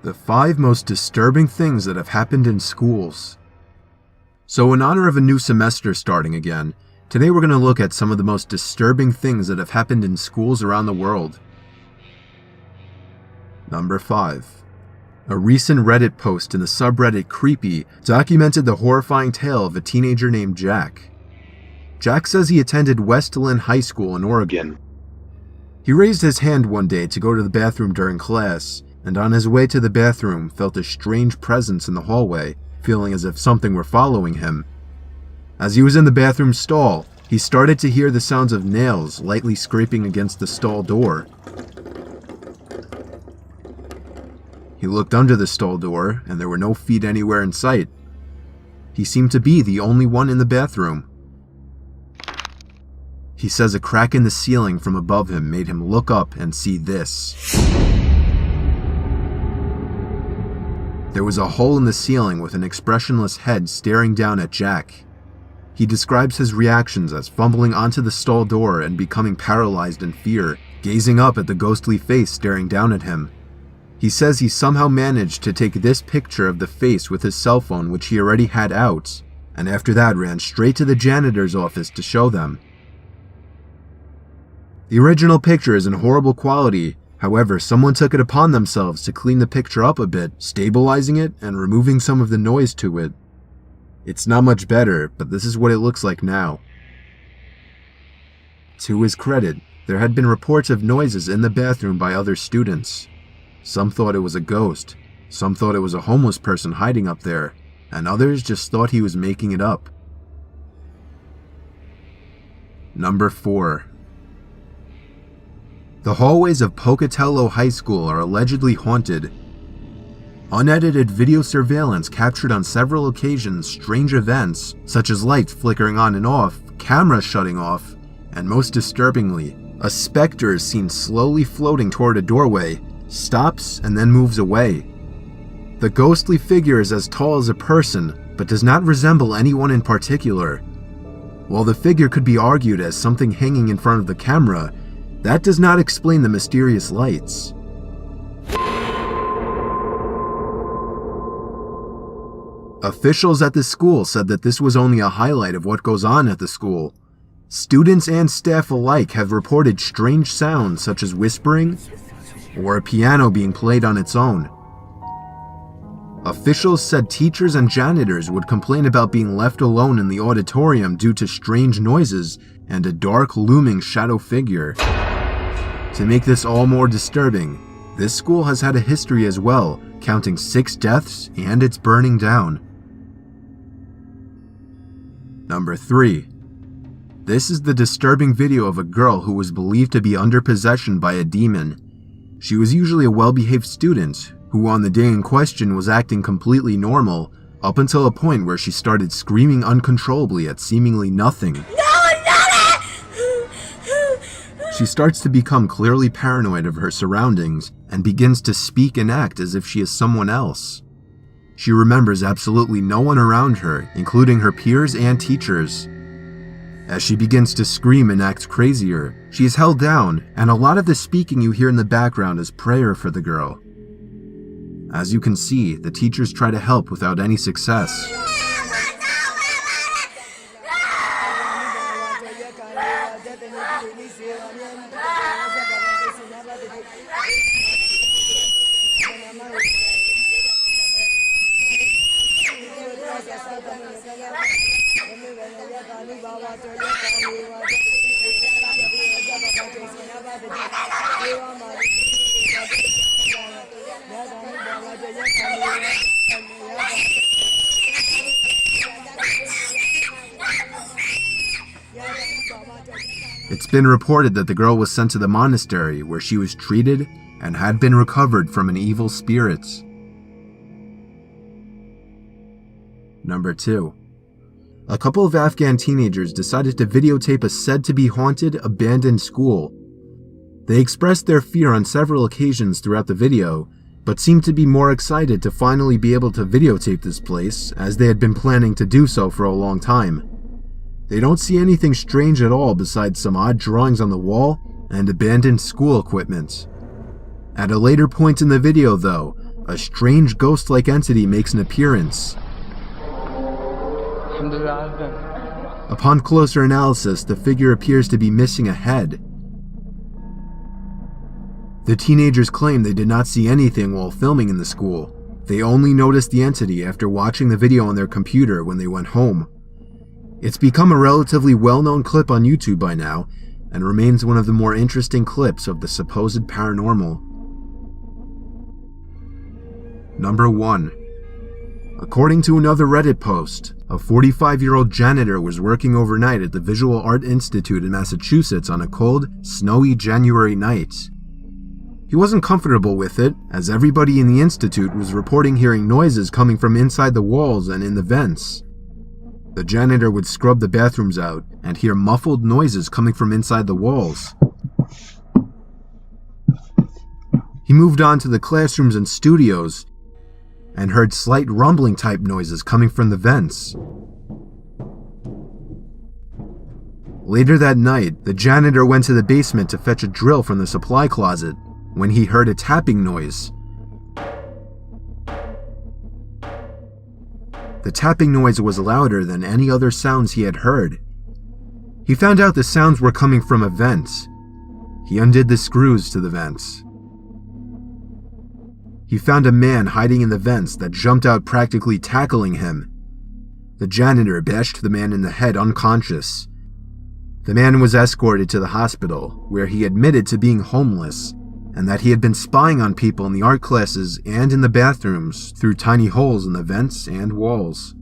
The 5 most disturbing things that have happened in schools. So in honor of a new semester starting again, today we're going to look at some of the most disturbing things that have happened in schools around the world. Number 5. A recent Reddit post in the subreddit Creepy documented the horrifying tale of a teenager named Jack. Jack says he attended Westland High School in Oregon. He raised his hand one day to go to the bathroom during class, and on his way to the bathroom felt a strange presence in the hallway, feeling as if something were following him. As he was in the bathroom stall, he started to hear the sounds of nails lightly scraping against the stall door. He looked under the stall door, and there were no feet anywhere in sight. He seemed to be the only one in the bathroom. He says a crack in the ceiling from above him made him look up and see this. There was a hole in the ceiling with an expressionless head staring down at Jack. He describes his reactions as fumbling onto the stall door and becoming paralyzed in fear, gazing up at the ghostly face staring down at him. He says he somehow managed to take this picture of the face with his cell phone, which he already had out, and after that ran straight to the janitor's office to show them. The original picture is in horrible quality. However, someone took it upon themselves to clean the picture up a bit, stabilizing it and removing some of the noise to it. It's not much better, but this is what it looks like now. To his credit, there had been reports of noises in the bathroom by other students. Some thought it was a ghost, some thought it was a homeless person hiding up there, and others just thought he was making it up. Number 4. The hallways of Pocatello High School are allegedly haunted. Unedited video surveillance captured on several occasions strange events, such as lights flickering on and off, cameras shutting off, and most disturbingly, a specter is seen slowly floating toward a doorway, stops, and then moves away. The ghostly figure is as tall as a person, but does not resemble anyone in particular. While the figure could be argued as something hanging in front of the camera, that does not explain the mysterious lights. Officials at the school said that this was only a highlight of what goes on at the school. Students and staff alike have reported strange sounds such as whispering or a piano being played on its own. Officials said teachers and janitors would complain about being left alone in the auditorium due to strange noises and a dark, looming shadow figure. To make this all more disturbing, this school has had a history as well, counting 6 deaths and it's burning down. Number 3. This is the disturbing video of a girl who was believed to be under possession by a demon. She was usually a well-behaved student, who on the day in question was acting completely normal, up until a point where she started screaming uncontrollably at seemingly nothing. She starts to become clearly paranoid of her surroundings and begins to speak and act as if she is someone else. She remembers absolutely no one around her, including her peers and teachers. As she begins to scream and act crazier, she is held down, and a lot of the speaking you hear in the background is prayer for the girl. As you can see, the teachers try to help without any success. It's been reported that the girl was sent to the monastery where she was treated and had been recovered from an evil spirit. Number 2. A couple of Afghan teenagers decided to videotape a said-to-be haunted, abandoned school. They expressed their fear on several occasions throughout the video, but seemed to be more excited to finally be able to videotape this place, as they had been planning to do so for a long time. They don't see anything strange at all besides some odd drawings on the wall and abandoned school equipment. At a later point in the video though, a strange ghost-like entity makes an appearance. Upon closer analysis, the figure appears to be missing a head. The teenagers claim they did not see anything while filming in the school. They only noticed the entity after watching the video on their computer when they went home. It's become a relatively well-known clip on YouTube by now, and remains one of the more interesting clips of the supposed paranormal. Number 1. According to another Reddit post, a 45-year-old janitor was working overnight at the Visual Art Institute in Massachusetts on a cold, snowy January night. He wasn't comfortable with it, as everybody in the institute was reporting hearing noises coming from inside the walls and in the vents. The janitor would scrub the bathrooms out and hear muffled noises coming from inside the walls. He moved on to the classrooms and studios and heard slight rumbling type noises coming from the vents. Later that night, the janitor went to the basement to fetch a drill from the supply closet when he heard a tapping noise. The tapping noise was louder than any other sounds he had heard. He found out the sounds were coming from a vent. He undid the screws to the vents. He found a man hiding in the vents that jumped out, practically tackling him. The janitor bashed the man in the head unconscious. The man was escorted to the hospital, where he admitted to being homeless, and that he had been spying on people in the art classes and in the bathrooms through tiny holes in the vents and walls.